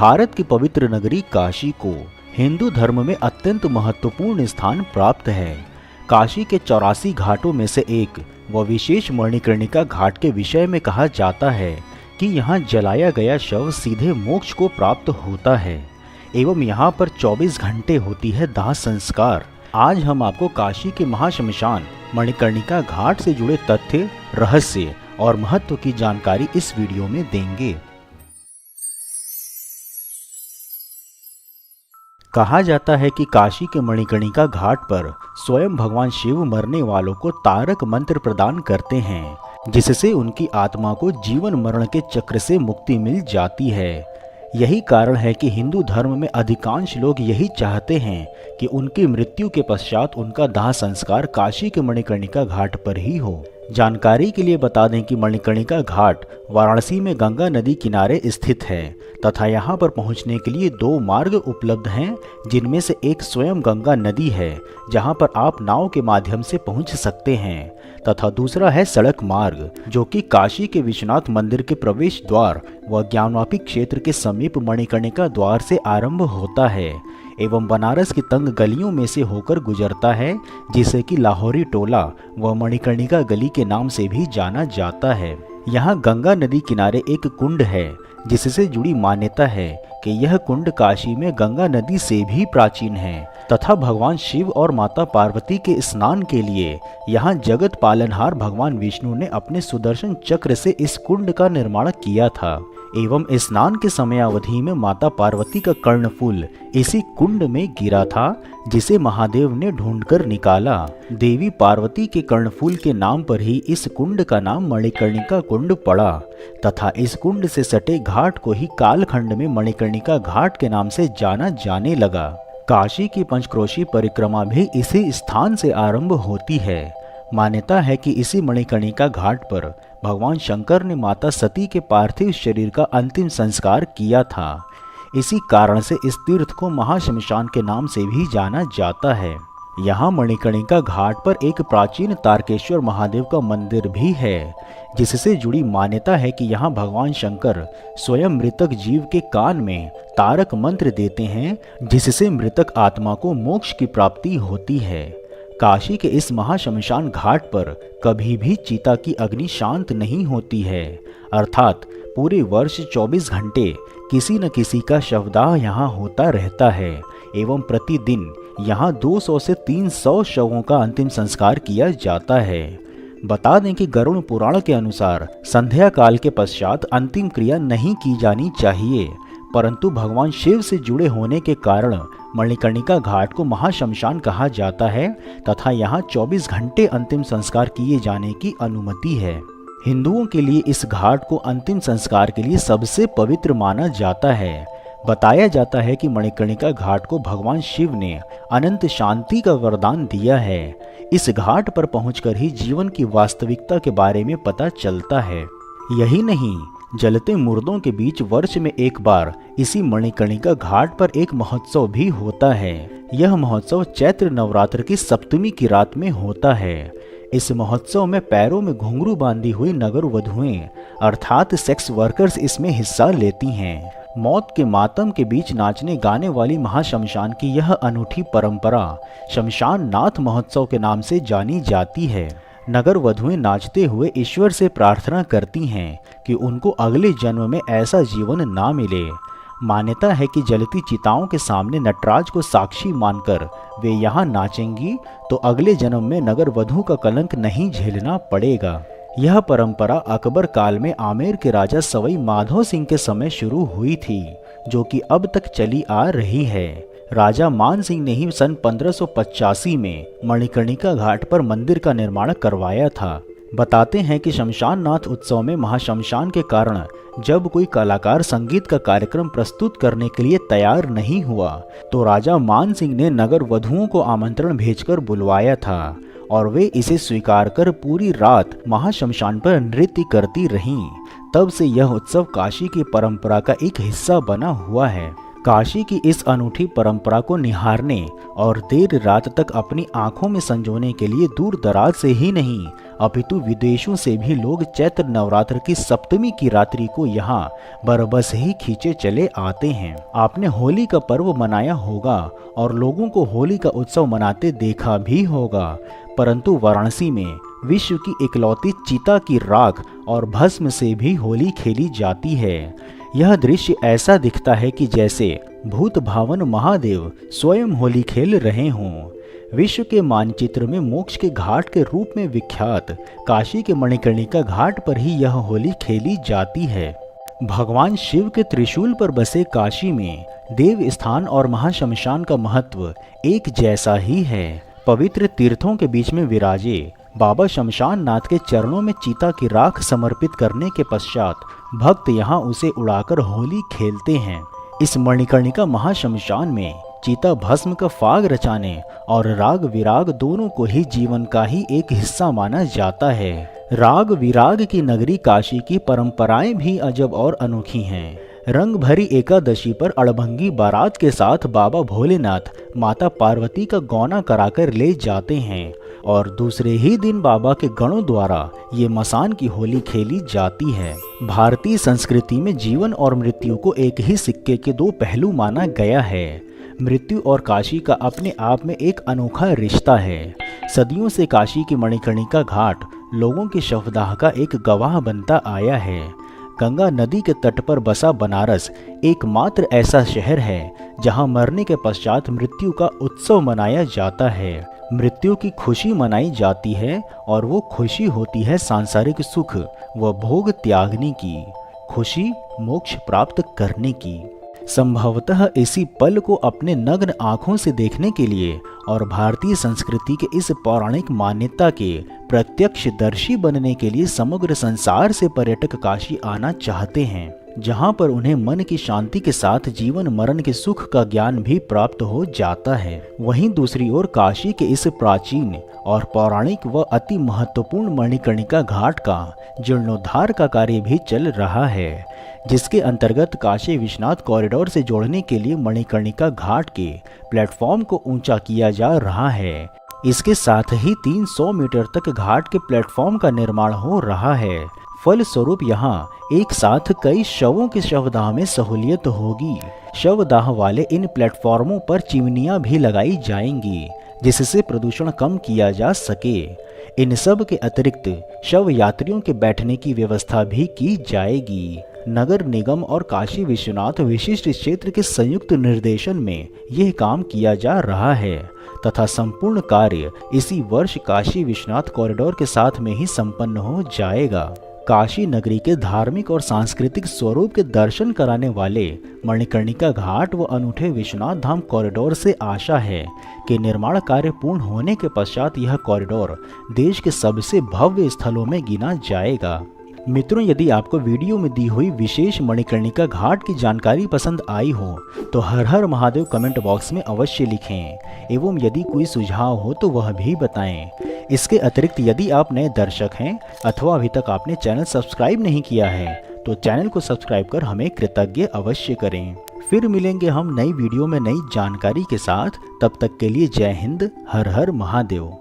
भारत की पवित्र नगरी काशी को हिंदू धर्म में अत्यंत महत्वपूर्ण स्थान प्राप्त है। काशी के 84 घाटों में से एक व विशेष मणिकर्णिका घाट के विषय में कहा जाता है कि यहाँ जलाया गया शव सीधे मोक्ष को प्राप्त होता है एवं यहाँ पर 24 घंटे होती है दाह संस्कार। आज हम आपको काशी के महाश्मशान मणिकर्णिका घाट से जुड़े तथ्य, रहस्य और महत्व की जानकारी इस वीडियो में देंगे। कहा जाता है कि काशी के मणिकर्णिका घाट पर स्वयं भगवान शिव मरने वालों को तारक मंत्र प्रदान करते हैं, जिससे उनकी आत्मा को जीवन मरण के चक्र से मुक्ति मिल जाती है। यही कारण है कि हिंदू धर्म में अधिकांश लोग यही चाहते हैं कि उनकी मृत्यु के पश्चात उनका दाह संस्कार काशी के मणिकर्णिका घाट पर ही हो। जानकारी के लिए बता दें कि मणिकर्णिका घाट वाराणसी में गंगा नदी किनारे स्थित है तथा यहाँ पर पहुँचने के लिए 2 मार्ग उपलब्ध हैं, जिनमें से एक स्वयं गंगा नदी है जहाँ पर आप नाव के माध्यम से पहुँच सकते हैं तथा दूसरा है सड़क मार्ग, जो कि काशी के विश्वनाथ मंदिर के प्रवेश द्वार व ज्ञानवापी क्षेत्र के समीप मणिकर्णिका द्वार से आरंभ होता है एवं बनारस की तंग गलियों में से होकर गुजरता है, जिसे कि लाहौरी टोला व मणिकर्णिका गली के नाम से भी जाना जाता है। यहाँ गंगा नदी किनारे एक कुंड है, जिससे जुड़ी मान्यता है कि यह कुंड काशी में गंगा नदी से भी प्राचीन है तथा भगवान शिव और माता पार्वती के स्नान के लिए यहाँ जगत पालनहार भगवान विष्णु ने अपने सुदर्शन चक्र से इस कुंड का निर्माण किया था एवं स्नान के समयावधि में माता पार्वती का कर्णफूल इसी कुंड में गिरा था, जिसे महादेव ने ढूंढकर निकाला। देवी पार्वती के कर्णफूल के नाम पर ही इस कुंड का नाम मणिकर्णिका कुंड पड़ा तथा इस कुंड से सटे घाट को ही कालखंड में मणिकर्णिका घाट के नाम से जाना जाने लगा। काशी की पंचक्रोशी परिक्रमा भी इसी स्थान से आरंभ होती है। मान्यता है कि इसी मणिकर्णिका घाट पर भगवान शंकर ने माता सती के पार्थिव शरीर का अंतिम संस्कार किया था। इसी कारण से इस तीर्थ को महाश्मशान के नाम से भी जाना जाता है। यहाँ मणिकर्णिका घाट पर एक प्राचीन तारकेश्वर महादेव का मंदिर भी है, जिससे जुड़ी मान्यता है कि यहाँ भगवान शंकर स्वयं मृतक जीव के कान में तारक मंत्र देते हैं, जिससे मृतक आत्मा को मोक्ष की प्राप्ति होती है। काशी के इस महाश्मशान घाट पर कभी भी चिता की अग्नि शांत नहीं होती है, अर्थात पूरे वर्ष 24 घंटे किसी न किसी का शवदाह यहाँ होता रहता है एवं प्रतिदिन यहाँ 200 से 300 शवों का अंतिम संस्कार किया जाता है। बता दें कि गरुड़ पुराण के अनुसार संध्या काल के पश्चात अंतिम क्रिया नहीं की जानी चाहिए, परंतु भगवान शिव से जुड़े होने के कारण मणिकर्णिका घाट को महाश्मशान कहा जाता है तथा यहाँ 24 घंटे अंतिम संस्कार किए जाने की अनुमति है। हिंदुओं के लिए इस घाट को अंतिम संस्कार के लिए सबसे पवित्र माना जाता है। बताया जाता है कि मणिकर्णिका घाट को भगवान शिव ने अनंत शांति का वरदान दिया है। इस घाट पर पहुंचकर ही जीवन की वास्तविकता के बारे में पता चलता है। यही नहीं, जलते मुर्दों के बीच वर्ष में एक बार इसी मणिकर्णिका घाट पर एक महोत्सव भी होता है। यह महोत्सव चैत्र नवरात्र की सप्तमी की रात में होता है। इस महोत्सव में पैरों में घुंघरू बांधी हुई नगर वधुएं अर्थात सेक्स वर्कर्स इसमें हिस्सा लेती हैं। मौत के मातम के बीच नाचने गाने वाली महाश्मशान की यह अनूठी परंपरा शमशान नाथ महोत्सव के नाम से जानी जाती है। नगर वधुएं नाचते हुए ईश्वर से प्रार्थना करती हैं कि उनको अगले जन्म में ऐसा जीवन ना मिले। मान्यता है कि जलती चिताओं के सामने नटराज को साक्षी मानकर वे यहाँ नाचेंगी तो अगले जन्म में नगर वधु का कलंक नहीं झेलना पड़ेगा। यह परंपरा अकबर काल में आमेर के राजा सवाई माधो सिंह के समय शुरू हुई थी, जो कि अब तक चली आ रही है। राजा मान सिंह ने ही सन 1585 में मणिकर्णिका घाट पर मंदिर का निर्माण करवाया था। बताते हैं कि शमशान नाथ उत्सव में महाश्मशान के कारण जब कोई कलाकार संगीत का कार्यक्रम प्रस्तुत करने के लिए तैयार नहीं हुआ तो राजा मान सिंह ने नगर वधुओं को आमंत्रण भेजकर बुलवाया था और वे इसे स्वीकार कर पूरी रात महाश्मशान पर नृत्य करती रहीं। तब से यह उत्सव काशी की परंपरा का एक हिस्सा बना हुआ है। काशी की इस अनूठी परंपरा को निहारने और देर रात तक अपनी आंखों में संजोने के लिए दूर दराज से ही नहीं अपितु विदेशों से भी लोग चैत्र नवरात्र की सप्तमी की रात्रि को यहाँ बरबस ही खींचे चले आते हैं। आपने होली का पर्व मनाया होगा और लोगों को होली का उत्सव मनाते देखा भी होगा, परंतु वाराणसी में विश्व की इकलौती चिता की राख और भस्म से भी होली खेली जाती है। यह दृश्य ऐसा दिखता है कि जैसे भूत भावन महादेव स्वयं होली खेल रहे हों। विश्व के मानचित्र में मोक्ष के घाट के रूप में विख्यात काशी के मणिकर्णिका घाट पर ही यह होली खेली जाती है। भगवान शिव के त्रिशूल पर बसे काशी में देव स्थान और महाशमशान का महत्व एक जैसा ही है। पवित्र तीर्थों के बीच में विराजे बाबा शमशान नाथ के चरणों में चीता की राख समर्पित करने के पश्चात भक्त यहाँ उसे उड़ाकर होली खेलते हैं। इस मणिकर्णिका महाशमशान में चीता भस्म का फाग रचाने और राग विराग दोनों को ही जीवन का ही एक हिस्सा माना जाता है। राग विराग की नगरी काशी की परंपराएं भी अजब और अनोखी हैं। रंग भरी एकादशी पर अड़भंगी बारात के साथ बाबा भोलेनाथ माता पार्वती का गौना कराकर ले जाते हैं और दूसरे ही दिन बाबा के गणों द्वारा ये मसान की होली खेली जाती है। भारतीय संस्कृति में जीवन और मृत्यु को एक ही सिक्के के दो पहलू माना गया है। मृत्यु और काशी का अपने आप में एक अनोखा रिश्ता है। सदियों से काशी की मणिकर्णिका घाट लोगों की शवदाह का एक गवाह बनता आया है। गंगा नदी के तट पर बसा बनारस एकमात्र ऐसा शहर है जहां मरने के पश्चात मृत्यु का उत्सव मनाया जाता है। मृत्यु की खुशी मनाई जाती है और वो खुशी होती है सांसारिक सुख व भोग त्यागने की, खुशी मोक्ष प्राप्त करने की। संभवतः इसी पल को अपने नग्न आंखों से देखने के लिए और भारतीय संस्कृति के इस पौराणिक मान्यता के प्रत्यक्षदर्शी बनने के लिए समग्र संसार से पर्यटक काशी आना चाहते हैं, जहां पर उन्हें मन की शांति के साथ जीवन मरण के सुख का ज्ञान भी प्राप्त हो जाता है। वहीं दूसरी ओर काशी के इस प्राचीन और पौराणिक व अति महत्वपूर्ण मणिकर्णिका घाट का जीर्णोद्धार का कार्य भी चल रहा है, जिसके अंतर्गत काशी विश्वनाथ कॉरिडोर से जोड़ने के लिए मणिकर्णिका घाट के प्लेटफॉर्म को ऊंचा किया जा रहा है। इसके साथ ही 300 मीटर तक घाट के प्लेटफॉर्म का निर्माण हो रहा है। फलस्वरूप यहाँ एक साथ कई शवों की शवदाह में सहूलियत होगी। शवदाह वाले इन प्लेटफॉर्मों पर चिमनियां भी लगाई जाएंगी, जिससे प्रदूषण कम किया जा सके। इन सब के अतिरिक्त शव यात्रियों के बैठने की व्यवस्था भी की जाएगी। नगर निगम और काशी विश्वनाथ विशिष्ट क्षेत्र के संयुक्त निर्देशन में यह काम किया जा रहा है तथा संपूर्ण कार्य इसी वर्ष काशी विश्वनाथ कॉरिडोर के साथ में ही संपन्न हो जाएगा। काशी नगरी के धार्मिक और सांस्कृतिक स्वरूप के दर्शन कराने वाले मणिकर्णिका घाट व अनूठे विश्वनाथ धाम कॉरिडोर से आशा है कि निर्माण कार्य पूर्ण होने के पश्चात यह कॉरिडोर देश के सबसे भव्य स्थलों में गिना जाएगा। मित्रों, यदि आपको वीडियो में दी हुई विशेष मणिकर्णिका घाट की जानकारी पसंद आई हो तो हर हर महादेव कमेंट बॉक्स में अवश्य लिखें एवं यदि कोई सुझाव हो तो वह भी बताएं। इसके अतिरिक्त यदि आप नए दर्शक हैं अथवा अभी तक आपने चैनल सब्सक्राइब नहीं किया है तो चैनल को सब्सक्राइब कर हमें कृतज्ञ अवश्य करें। फिर मिलेंगे हम नई वीडियो में नई जानकारी के साथ। तब तक के लिए जय हिंद, हर हर महादेव।